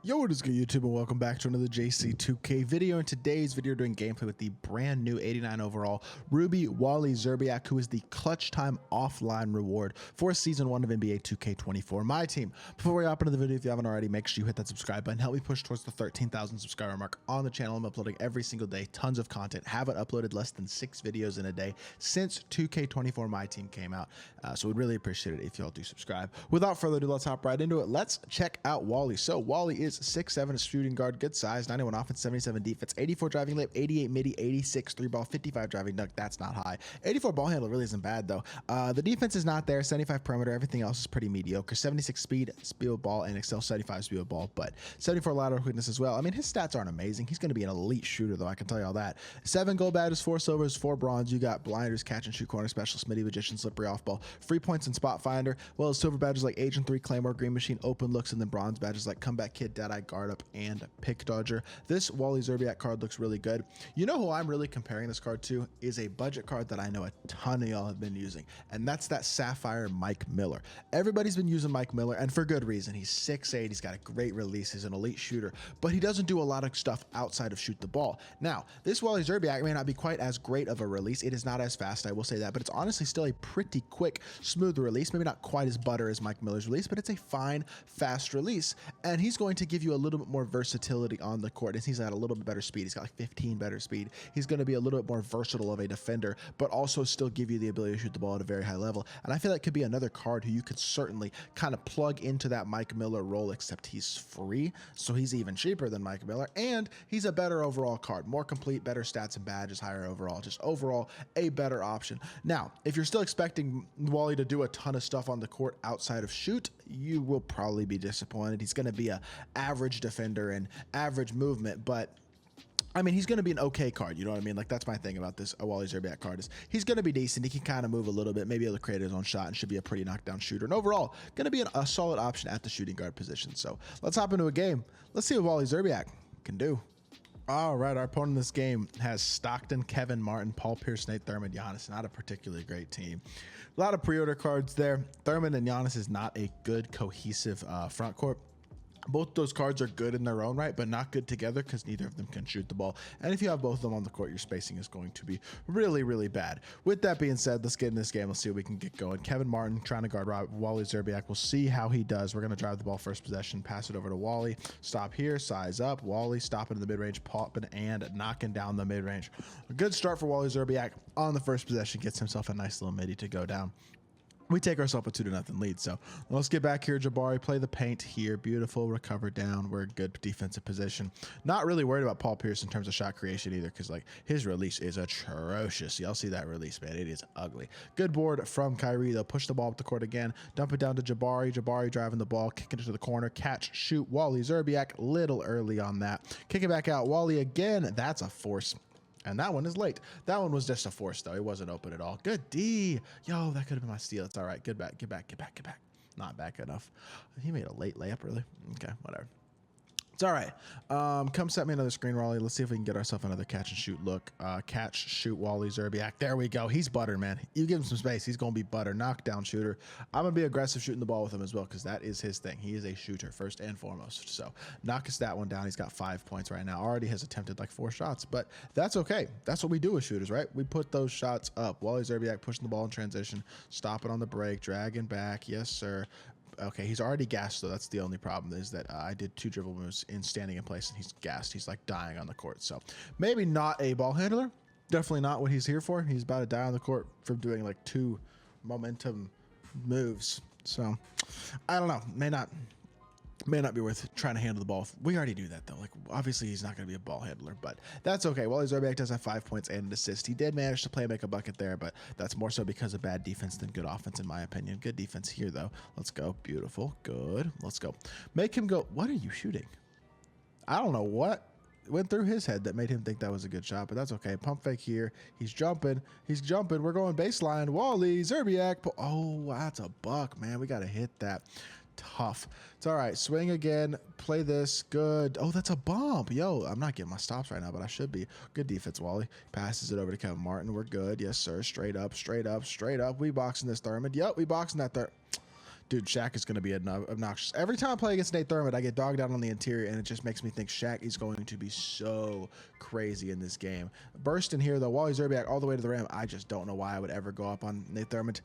Yo, what is good, YouTube, and welcome back to another JC2K video. In today's video, doing gameplay with the brand new 89 overall Ruby WALLY SZCZERBIAK, who is the clutch time offline reward for season 1 of NBA 2K24 MyTEAM. Before we hop into the video, if you haven't already, make sure you hit that subscribe button. Help me push towards the 13,000 subscriber mark on the channel. I'm uploading every single day, tons of content. Haven't uploaded less than 6 videos in a day since 2K24 MyTEAM came out, so we'd really appreciate it if y'all do subscribe. Without further ado, let's hop right into it. Let's check out WALLY. So WALLY is 6'7", shooting guard, good size, 91 offense, 77 defense, 84 driving lip, 88 midi, 86 3 ball, 55 driving dunk. That's not high. 84 ball handle really isn't bad though. The defense is not there. 75 perimeter. Everything else is pretty mediocre. 76 speed with ball, and excel 75 speed with ball, but 74 lateral quickness as well. I mean, his stats aren't amazing. He's going to be an elite shooter though, I can tell you all that. 7 gold badges, 4 silvers, 4 bronze. You got blinders, catch and shoot, corner specialist, midi magician, slippery off ball, free points and spot finder. Well, silver badges like Agent 3, Claymore, Green Machine, open looks, and then bronze badges like comeback kid, dead eye, guard up, and pick dodger. This WALLY SZCZERBIAK card looks really good. You know who I'm really comparing this card to is a budget card that I know a ton of y'all have been using, and that's that Sapphire Mike Miller. Everybody's been using Mike Miller, and for good reason. He's 6'8", he's got a great release, he's an elite shooter, but he doesn't do a lot of stuff outside of shoot the ball. Now, this WALLY SZCZERBIAK may not be quite as great of a release. It is not as fast, I will say that, but it's honestly still a pretty quick, smooth release. Maybe not quite as butter as Mike Miller's release, but it's a fine, fast release, and he's going to give you a little bit more versatility on the court. And he's got a little bit better speed. He's got like 15 better speed. He's going to be a little bit more versatile of a defender, but also still give you the ability to shoot the ball at a very high level. And I feel like could be another card who you could certainly kind of plug into that Mike Miller role, except he's free, so he's even cheaper than Mike Miller, and he's a better overall card, more complete, better stats and badges, higher overall, just overall a better option. Now, if you're still expecting WALLY to do a ton of stuff on the court outside of shoot, you will probably be disappointed. He's going to be a average defender and average movement, but I mean, he's going to be an okay card. You know what I mean? Like, that's my thing about this WALLY SZCZERBIAK card is he's going to be decent. He can kind of move a little bit, maybe able to create his own shot, and should be a pretty knockdown shooter. And overall, going to be a solid option at the shooting guard position. So let's hop into a game. Let's see what WALLY SZCZERBIAK can do. All right, our opponent in this game has Stockton, Kevin Martin, Paul Pierce, Nate Thurman, Giannis. Not a particularly great team. A lot of pre-order cards there. Thurman and Giannis is not a good cohesive front court. Both those cards are good in their own right, but not good together because neither of them can shoot the ball. And if you have both of them on the court, your spacing is going to be really, really bad. With that being said, let's get in this game. Let's see what we can get going. Kevin Martin trying to guard WALLY SZCZERBIAK. We'll see how he does. We're going to drive the ball first possession, pass it over to WALLY. Stop here, size up. WALLY stopping in the mid-range, popping and knocking down the mid-range. A good start for WALLY SZCZERBIAK on the first possession. Gets himself a nice little midi to go down. We take ourselves a 2-0 lead. So let's get back here. Jabari, play the paint here. Beautiful. Recover down. We're in good defensive position. Not really worried about Paul Pierce in terms of shot creation either, because like his release is atrocious. Y'all see that release, man. It is ugly. Good board from Kyrie. They'll push the ball up the court again. Dump it down to Jabari. Jabari driving the ball, kicking it to the corner. Catch, shoot. WALLY SZCZERBIAK. Little early on that. Kick it back out. WALLY again. That's a force. And that one is late. That one was just a force, though. It wasn't open at all. Good D. Yo, that could have been my steal. It's all right. Get back. Get back. Get back. Get back. Not back enough. He made a late layup, really. Okay, whatever. It's all right. Come set me another screen, WALLY. Let's see if we can get ourselves another catch and shoot look. Catch, shoot, WALLY SZCZERBIAK. There we go. He's butter, man. You give him some space, he's going to be butter. Knockdown shooter. I'm going to be aggressive shooting the ball with him as well, because that is his thing. He is a shooter first and foremost. So knock us that one down. He's got 5 points right now. Already has attempted like 4 shots, but that's okay. That's what we do with shooters, right? We put those shots up. WALLY SZCZERBIAK pushing the ball in transition, stopping on the break, dragging back. Yes, sir. Okay, he's already gassed, though. That's the only problem, is that I did 2 dribble moves in standing in place, and he's gassed. He's like dying on the court. So maybe not a ball handler. Definitely not what he's here for. He's about to die on the court from doing like 2 momentum moves. So I don't know. May not be worth trying to handle the ball. We already do that, though. Like, obviously, he's not going to be a ball handler, but that's okay. WALLY SZCZERBIAK does have 5 points and an assist. He did manage to play and make a bucket there, but that's more so because of bad defense than good offense, in my opinion. Good defense here, though. Let's go. Beautiful. Good. Let's go. Make him go. What are you shooting? I don't know what went through his head that made him think that was a good shot, but that's okay. Pump fake here. He's jumping. He's jumping. We're going baseline. WALLY SZCZERBIAK. Oh, that's a buck, man. We got to hit that. Tough. It's all right. Swing again. Play this. Good. Oh, that's a bump. Yo, I'm not getting my stops right now, but I should be. Good defense, WALLY. Passes it over to Kevin Martin. We're good. Yes, sir. Straight up, straight up, straight up. We boxing this Thurman. Yep, we boxing that Thurman. Dude, Shaq is going to be obnoxious. Every time I play against Nate Thurmond, I get dogged out on the interior, and it just makes me think Shaq is going to be so crazy in this game. Burst in here, though. Wally Szczerbiak all the way to the rim. I just don't know why I would ever go up on Nate Thurmond.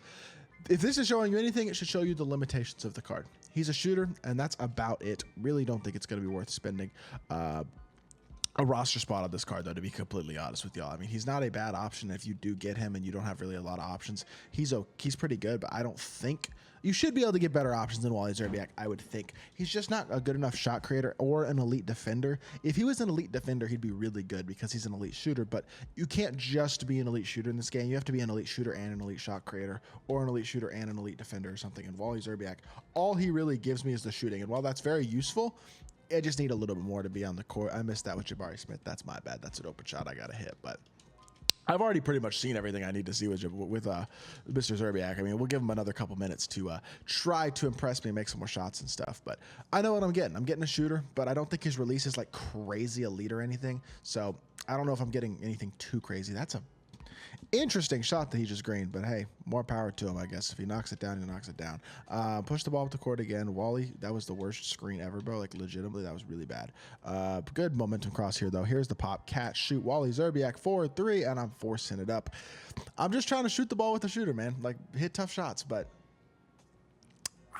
If this is showing you anything, it should show you the limitations of the card. He's a shooter, and that's about it. Really don't think it's going to be worth spending a roster spot on this card, though, to be completely honest with y'all. I mean, he's not a bad option if you do get him and you don't have really a lot of options. He's pretty good, but I don't think you should be able to get better options than Wally Szczerbiak, I would think. He's just not a good enough shot creator or an elite defender. If he was an elite defender, he'd be really good because he's an elite shooter, but you can't just be an elite shooter in this game. You have to be an elite shooter and an elite shot creator, or an elite shooter and an elite defender or something. And Wally Szczerbiak, all he really gives me is the shooting. And while that's very useful, I just need a little bit more to be on the court. I missed that with Jabari Smith. That's my bad. That's an open shot I got to hit, but I've already pretty much seen everything I need to see with Mr. Szczerbiak. I mean, we'll give him another couple minutes to try to impress me and make some more shots and stuff, but I know what I'm getting. I'm getting a shooter, but I don't think his release is like crazy elite or anything, so I don't know if I'm getting anything too crazy. That's a interesting shot that he just greened, but hey, more power to him, I guess. If he knocks it down, he knocks it down. Push the ball up the court again. Wally, that was the worst screen ever, bro. Like, legitimately, that was really bad. Good momentum cross here, though. Here's the pop. Catch, shoot. Wally Szczerbiak, 4-3, and I'm forcing it up. I'm just trying to shoot the ball with the shooter, man. Like, hit tough shots, but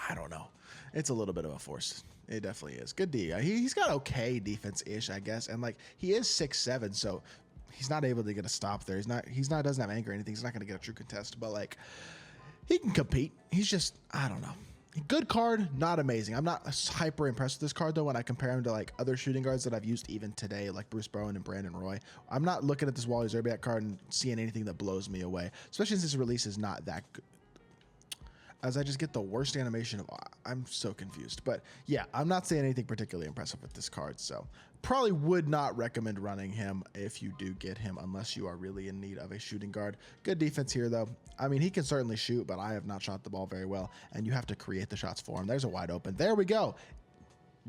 I don't know. It's a little bit of a force. It definitely is. Good D. He's got okay defense-ish, I guess, and, like, he is 6'7", so he's not able to get a stop there. Doesn't have anger or anything. He's not going to get a true contest, but like, he can compete. He's just, I don't know. Good card, not amazing. I'm not hyper impressed with this card though when I compare him to like other shooting guards that I've used even today, like Bruce Bowen and Brandon Roy. I'm not looking at this Wally Szczerbiak card and seeing anything that blows me away, especially since his release is not that good. As I just get the worst animation of, I'm so confused. But yeah, I'm not saying anything particularly impressive with this card, so probably would not recommend running him if you do get him, unless you are really in need of a shooting guard. Good defense here, though. I mean, he can certainly shoot, but I have not shot the ball very well, and you have to create the shots for him. There's a wide open. There we go.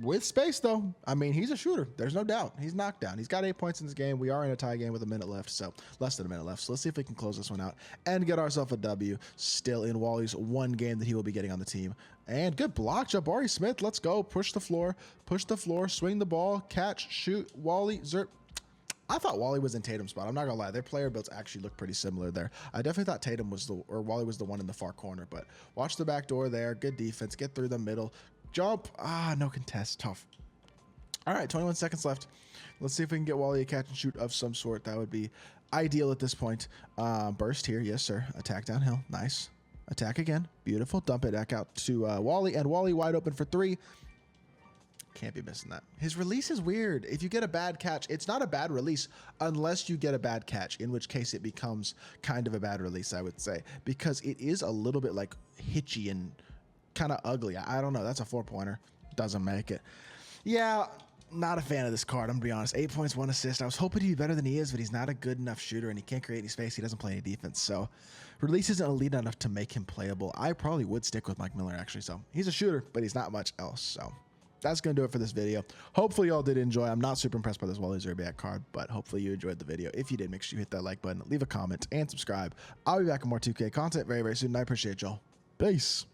With space, though. I mean, he's a shooter. There's no doubt. He's knocked down. He's got 8 points in this game. We are in a tie game with a minute left, so less than a minute left. So let's see if we can close this one out and get ourselves a W. Still in Wally's one game that he will be getting on the team. And good block, Jabari Smith. Let's go. Push the floor. Push the floor. Swing the ball. Catch. Shoot. Wally. I thought Wally was in Tatum's spot. I'm not gonna lie, their player builds actually look pretty similar there. I definitely thought Tatum was Wally was the one in the far corner, but watch the back door there. Good defense. Get through the middle. Jump. No contest. Tough. All right, 21 seconds left. Let's see if we can get Wally a catch and shoot of some sort. That would be ideal at this point. Burst here. Yes, sir. Attack downhill. Nice. Attack again. Beautiful. Dump it back out to Wally, and Wally wide open for 3. Can't be missing that. His release is weird. If you get a bad catch, it's not a bad release unless you get a bad catch, in which case it becomes kind of a bad release, I would say, because it is a little bit like hitchy and kind of ugly. I don't know. That's a 4-pointer. Doesn't make it. Yeah, not a fan of this card, I'm gonna be honest. 8 points, 1 assist. I was hoping he'd be better than he is, but he's not a good enough shooter, and he can't create any space. He doesn't play any defense, so release isn't elite enough to make him playable. I probably would stick with Mike Miller, actually. So he's a shooter, but he's not much else. So that's going to do it for this video. Hopefully y'all did enjoy. I'm not super impressed by this Wally Szczerbiak card, but hopefully you enjoyed the video. If you did, make sure you hit that like button, leave a comment, and subscribe. I'll be back with more 2K content very, very soon, and I appreciate y'all. Peace.